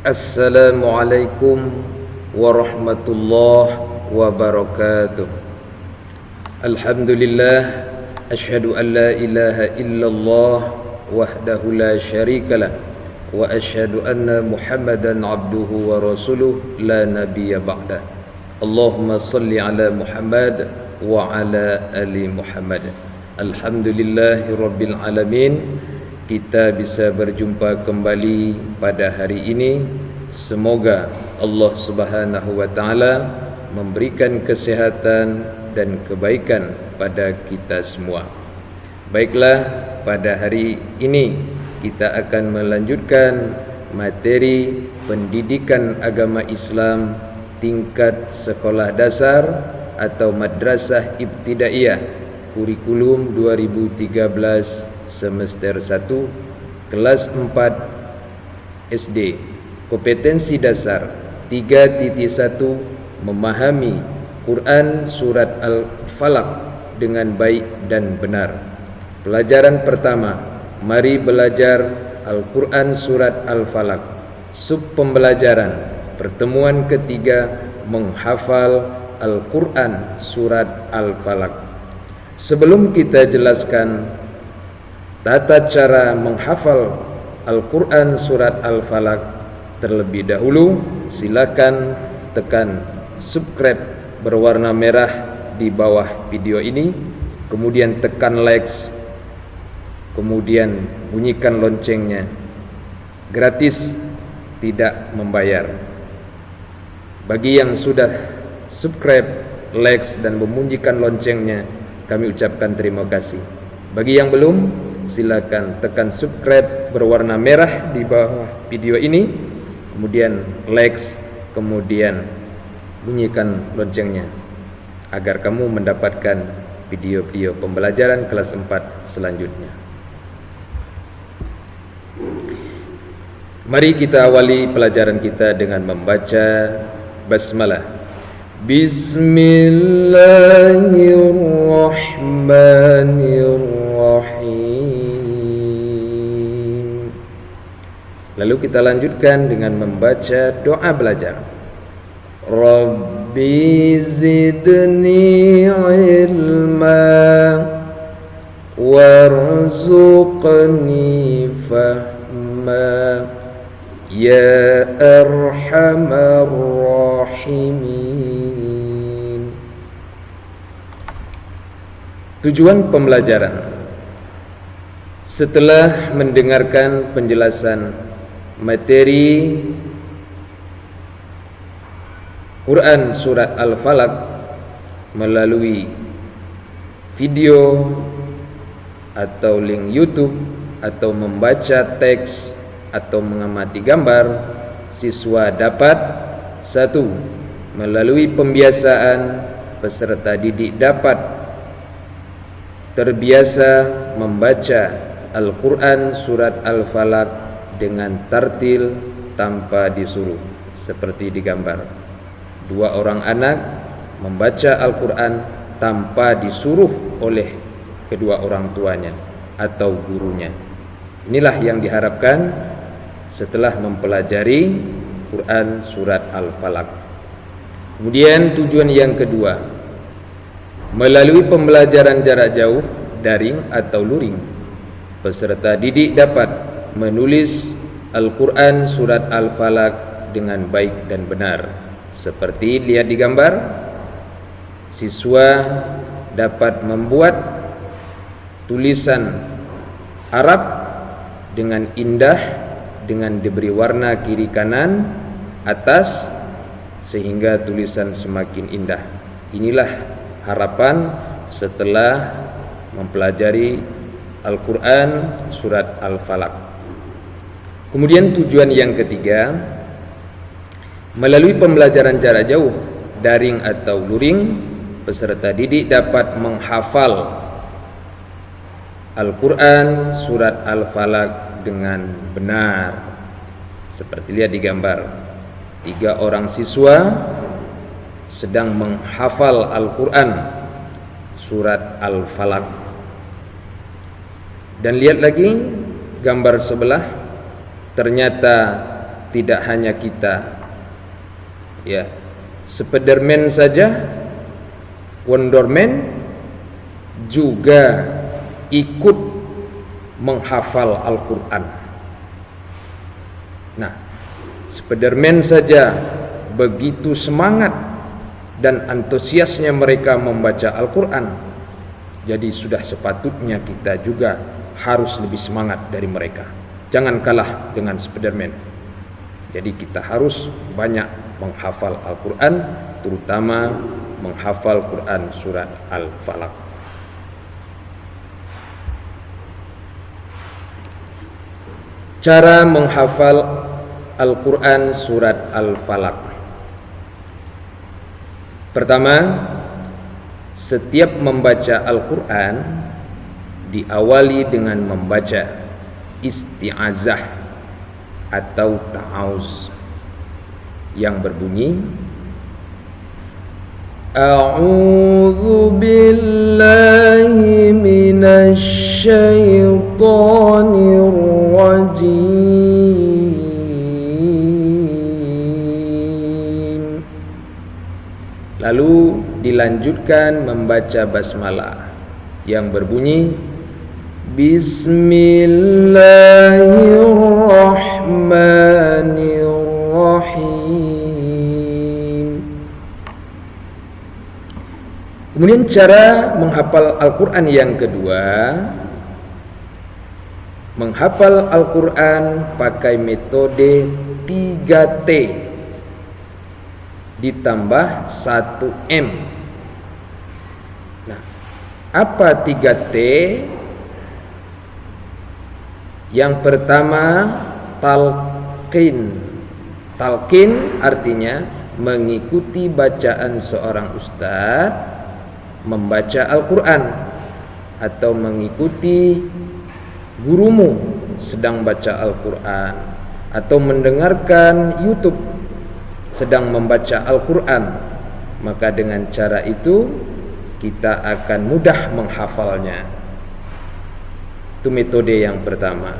Assalamualaikum warahmatullahi wabarakatuh. Alhamdulillah, asyhadu an la ilaha illallah wahdahu la syarikalah wa asyhadu anna Muhammadan abduhu wa rasuluh la nabiyya ba'dah. Allahumma salli ala Muhammad wa ala ali Muhammad. Alhamdulillahi rabbil alamin. Kita bisa berjumpa kembali pada hari ini. Semoga Allah Subhanahu wa taala memberikan kesehatan dan kebaikan pada kita semua. Baiklah, pada hari ini kita akan melanjutkan materi pendidikan agama Islam tingkat sekolah dasar atau madrasah ibtidaiyah kurikulum 2013 semester 1 kelas 4 SD. Kompetensi dasar 3.1 memahami Quran surat Al-Falaq dengan baik dan benar. Pelajaran pertama, mari belajar Al-Quran surat Al-Falaq. Sub pembelajaran pertemuan ketiga, menghafal Al-Quran surat Al-Falaq. Sebelum kita jelaskan tata cara menghafal Al-Quran surat Al-Falaq, terlebih dahulu silakan tekan subscribe berwarna merah di bawah video ini, kemudian tekan like, kemudian bunyikan loncengnya. Gratis, tidak membayar. Bagi yang sudah subscribe, like dan membunyikan loncengnya, kami ucapkan terima kasih. Bagi yang belum, silakan tekan subscribe berwarna merah di bawah video ini, kemudian like, kemudian bunyikan loncengnya agar kamu mendapatkan video-video pembelajaran kelas 4 selanjutnya. Mari kita awali pelajaran kita dengan membaca basmalah. Bismillahirrahmanirrahim. Lalu kita lanjutkan dengan membaca doa belajar. Rabbi zidni ilma warzuqni fahma ya arhamar rahimin. Tujuan pembelajaran. Setelah mendengarkan penjelasan materi Quran surat Al-Falaq melalui video atau link YouTube atau membaca teks atau mengamati gambar, siswa dapat 1. Melalui pembiasaan, peserta didik dapat terbiasa membaca Al-Quran surat Al-Falaq dengan tartil tanpa disuruh, seperti di gambar. 2 orang anak membaca Al-Quran tanpa disuruh oleh kedua orang tuanya atau gurunya. Inilah yang diharapkan setelah mempelajari Quran surat Al-Falaq. Kemudian tujuan yang kedua, melalui pembelajaran jarak jauh, daring atau luring, peserta didik dapat menulis Al-Quran surat Al-Falaq dengan baik dan benar. Seperti lihat di gambar, siswa dapat membuat tulisan Arab dengan indah, dengan diberi warna kiri kanan atas, sehingga tulisan semakin indah. Inilah harapan setelah mempelajari Al-Quran surat Al-Falaq. Kemudian tujuan yang ketiga, melalui pembelajaran jarak jauh, daring atau luring, peserta didik dapat menghafal Al-Quran surat Al-Falaq dengan benar. Seperti lihat di gambar, 3 orang siswa sedang menghafal Al-Quran surat Al-Falaq. Dan lihat lagi gambar sebelah, ternyata tidak hanya kita, ya, Spiderman saja, Wonderman juga ikut menghafal Al-Quran. Nah, Spiderman saja begitu semangat dan antusiasnya mereka membaca Al-Quran. Jadi sudah sepatutnya kita juga harus lebih semangat dari mereka. Jangan kalah dengan Spiderman. Jadi kita harus banyak menghafal Al-Quran, terutama menghafal Quran surat Al-Falaq. Cara menghafal Al-Quran surat Al-Falaq. Pertama, setiap membaca Al-Quran diawali dengan membaca isti'azah atau ta'awuz yang berbunyi A'udzu billahi minasy syaithanir rajim. Lalu dilanjutkan membaca basmalah yang berbunyi Bismillahirrahmanirrahim. Kemudian cara menghafal Al-Quran yang kedua, menghafal Al-Quran pakai metode 3T ditambah 1M. Nah, apa 3T? Yang pertama, talqin. Talqin artinya mengikuti bacaan seorang ustadz membaca Al-Quran, atau mengikuti gurumu sedang baca Al-Quran, atau mendengarkan YouTube sedang membaca Al-Quran. Maka dengan cara itu kita akan mudah menghafalnya. Itu metode yang pertama.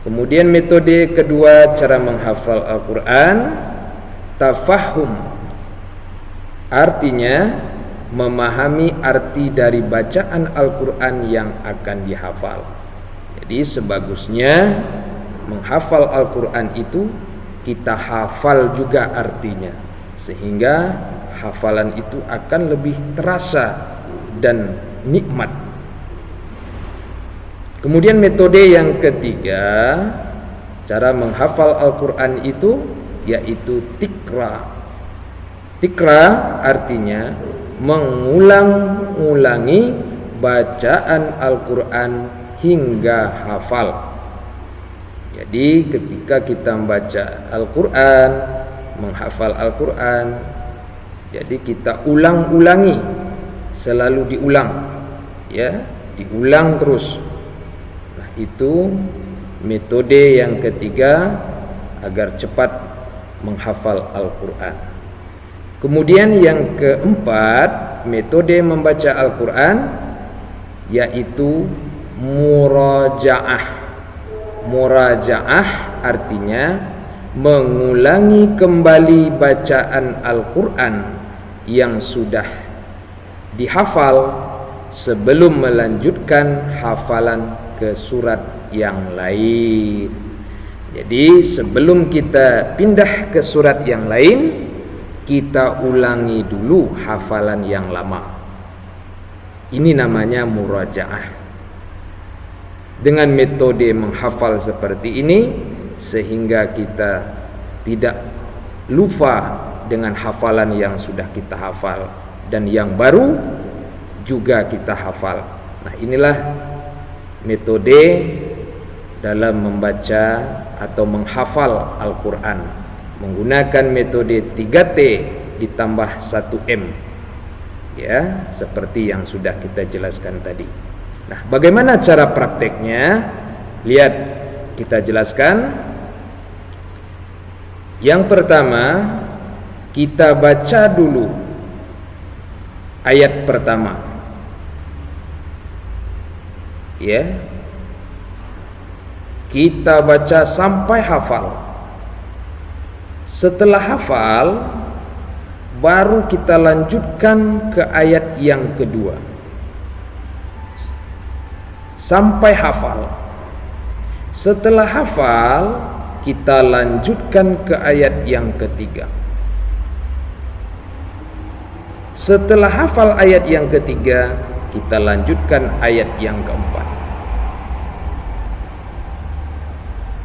Kemudian metode kedua cara menghafal Al-Quran, tafahum. Artinya memahami arti dari bacaan Al-Quran yang akan dihafal. Jadi sebagusnya menghafal Al-Quran itu kita hafal juga artinya, sehingga hafalan itu akan lebih terasa dan nikmat. Kemudian metode yang ketiga cara menghafal Al-Quran itu yaitu tikra. Tikra artinya mengulang-ulangi bacaan Al-Quran hingga hafal. Jadi ketika kita membaca Al-Quran, menghafal Al-Quran, jadi kita ulang-ulangi, selalu diulang, ya, diulang terus. Nah, itu metode yang ketiga agar cepat menghafal Al-Quran. Kemudian yang keempat, metode membaca Al-Quran yaitu murajaah. Murajaah artinya mengulangi kembali bacaan Al-Quran yang sudah dihafal sebelum melanjutkan hafalan ke surat yang lain. Jadi sebelum kita pindah ke surat yang lain, kita ulangi dulu hafalan yang lama. Ini namanya murajaah. Dengan metode menghafal seperti ini, sehingga kita tidak lupa dengan hafalan yang sudah kita hafal, dan yang baru juga kita hafal. Nah, inilah metode dalam membaca atau menghafal Al-Quran, menggunakan metode 3T ditambah 1M, ya, seperti yang sudah kita jelaskan tadi. Nah, bagaimana cara prakteknya? Lihat, kita jelaskan. Yang pertama, kita baca dulu ayat pertama, ya, kita baca sampai hafal. Setelah hafal, baru kita lanjutkan ke ayat yang kedua sampai hafal. Setelah hafal, kita lanjutkan ke ayat yang ketiga. Setelah hafal ayat yang ketiga, kita lanjutkan ayat yang keempat.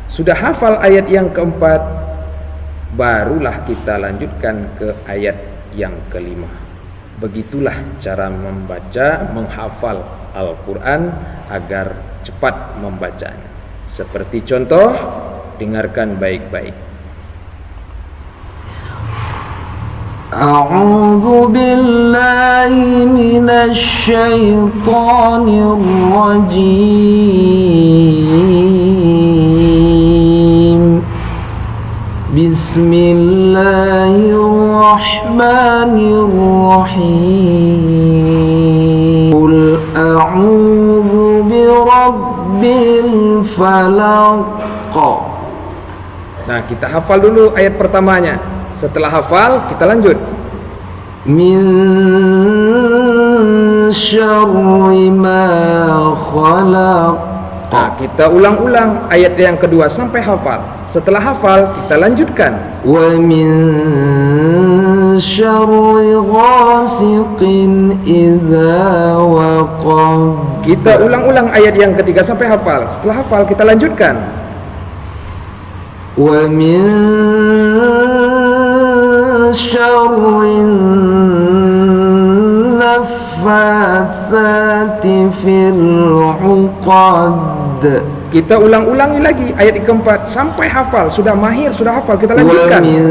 Sudah hafal ayat yang keempat, barulah kita lanjutkan ke ayat yang kelima. Begitulah cara membaca, menghafal Al-Quran agar cepat membacanya. Seperti contoh, dengarkan baik-baik. A'udzu billahi minasy syaithanir rajim. Bismillahirrahmanirrahim. Qul a'udzu birabbil falaq. Nah, kita hafal dulu ayat pertamanya. Setelah hafal, kita lanjut. Min syarri ma khalaq. Nah, kita ulang-ulang ayat yang kedua sampai hafal. Setelah hafal, kita lanjutkan. Wa min syarri ghasiqin idza waqab. Kita ulang-ulang ayat yang ketiga sampai hafal. Setelah hafal, kita lanjutkan. Wa min syarrin naffatsati fil 'uqad. Kita ulang-ulangi lagi ayat keempat sampai hafal. Sudah mahir, sudah hafal, kita lanjutkan. Wa min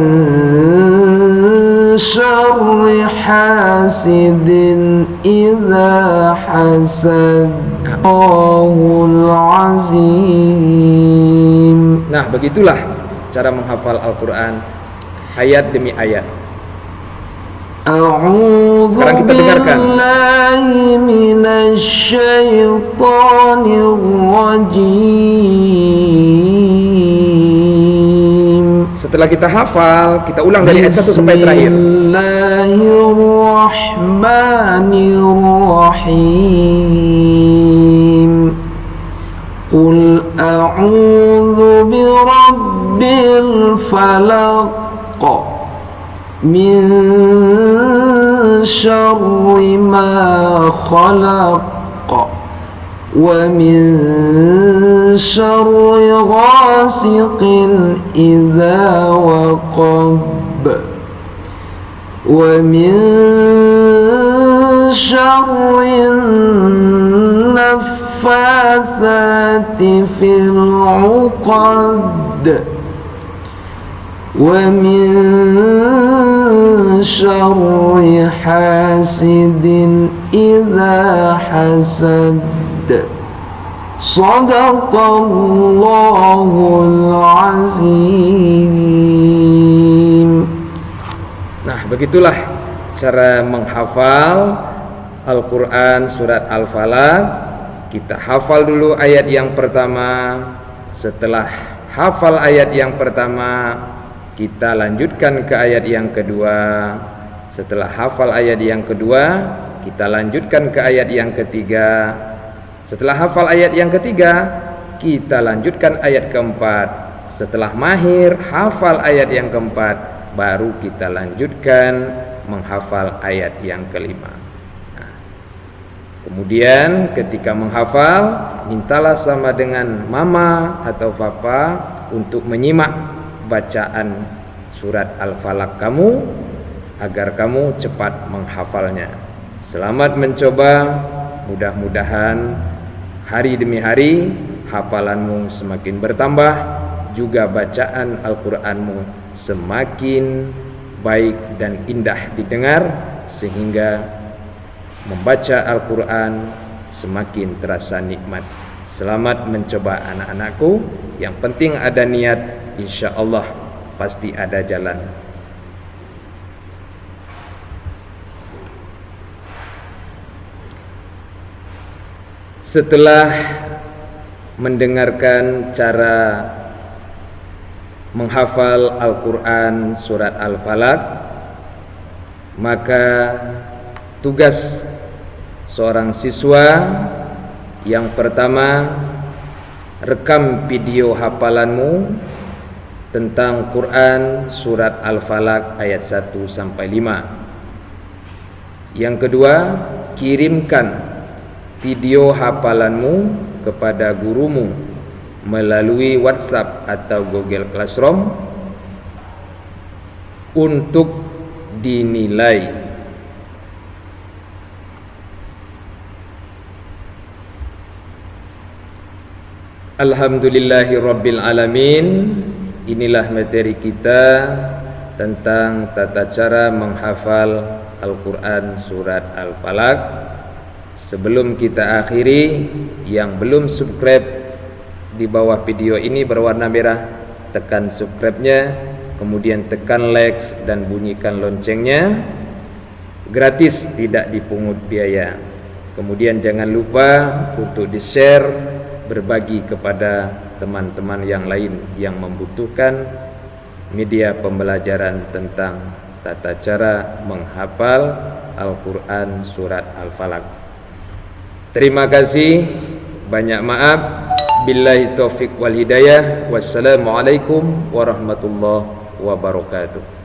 syarri hasidin idza hasad. Allahul azim. Nah, begitulah cara menghafal Al-Quran ayat demi ayat. A'udzu billahi minasy syaithanir rajim. Setelah kita hafal, kita ulang dari ayat 1 sampai terakhir. Bismillahirrahmanirrahim. Qul a'udzu birabbil falaq. Min syarri ma khalaq. Wa min syarri ghasiqin idza waqab. Wa min syarri naffatsati fil 'uqad. Wa min syarri hasidin idza hasad. Shadaqallahul azim. Nah, begitulah cara menghafal Al-Quran surat Al-Falaq. Kita hafal dulu ayat yang pertama. Setelah hafal ayat yang pertama, kita lanjutkan ke ayat yang kedua. Setelah hafal ayat yang kedua, kita lanjutkan ke ayat yang ketiga. Setelah hafal ayat yang ketiga, kita lanjutkan ayat keempat. Setelah mahir hafal ayat yang keempat, baru kita lanjutkan menghafal ayat yang kelima. Nah, kemudian ketika menghafal, mintalah sama dengan mama atau papa untuk menyimak bacaan surat Al-Falaq kamu agar kamu cepat menghafalnya. Selamat mencoba, mudah-mudahan hari demi hari hafalanmu semakin bertambah, juga bacaan Al-Quranmu semakin baik dan indah didengar, sehingga membaca Al-Quran semakin terasa nikmat. Selamat mencoba anak-anakku, yang penting ada niat, insya Allah pasti ada jalan. Setelah mendengarkan cara menghafal Al-Quran surat Al-Falaq, maka tugas seorang siswa yang pertama, rekam video hafalanmu tentang Quran surat Al-Falaq ayat 1 sampai 5. Yang kedua, kirimkan video hafalanmu kepada gurumu melalui WhatsApp atau Google Classroom untuk dinilai. Alhamdulillahirabbil alamin. Inilah materi kita tentang tata cara menghafal Al-Quran surat Al-Falaq. Sebelum kita akhiri, yang belum subscribe di bawah video ini berwarna merah, tekan subscribe-nya, kemudian tekan like dan bunyikan loncengnya. Gratis, tidak dipungut biaya. Kemudian jangan lupa untuk di-share, berbagi kepada teman-teman yang lain yang membutuhkan media pembelajaran tentang tata cara menghafal Al-Quran surat Al-Falaq. Terima kasih, banyak maaf. Billahi taufiq wal hidayah. Wassalamualaikum warahmatullahi wabarakatuh.